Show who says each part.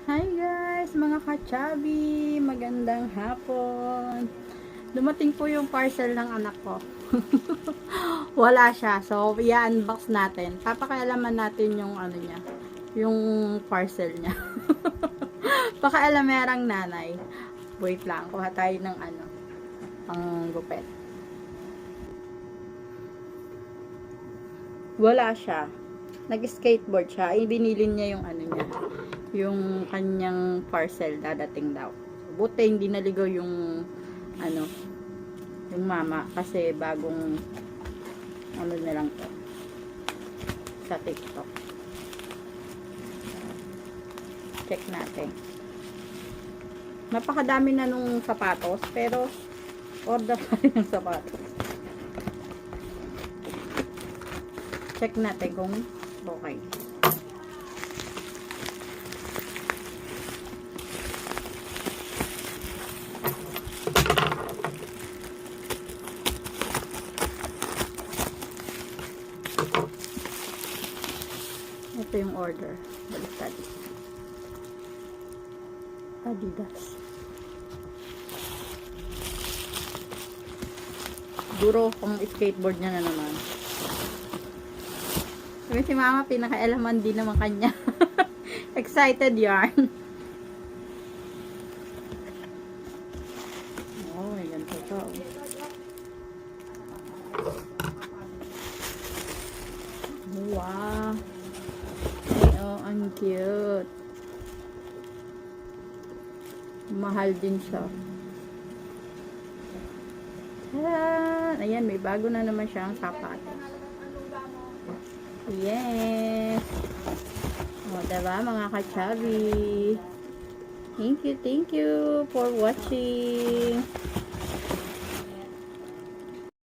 Speaker 1: Hi guys, mga kachabi! Magandang hapon! Dumating po yung parcel ng anak ko. Wala siya. So, i-unbox natin. Papakialaman natin yung ano niya. Yung parcel niya. Pakialamerang nanay. Wait lang. Kuha tayo ng ano. Ang gupet. Wala siya. Nag-skateboard siya. Ay, binili niya yung ano niya. Yung kanyang parcel dadating daw. Buti hindi naligaw yung ano, yung mama kasi bagong ano na lang to sa TikTok. Check natin. Napakadami na nung sapatos pero order pa rin yung sapatos. Check natin kung okay. Ito yung order. Baliktad. Adidas. Duro kung skateboard niya na naman. Sabi si mama, pinaka-eleman din naman kanya. Excited yarn. Oh, may ganito to. Wow. Ay, oh, ang cute. Mahal din siya. Tara! Ayan, may bago na naman siyang sapatos. Yes! O, diba mga kachabi? Thank you for watching.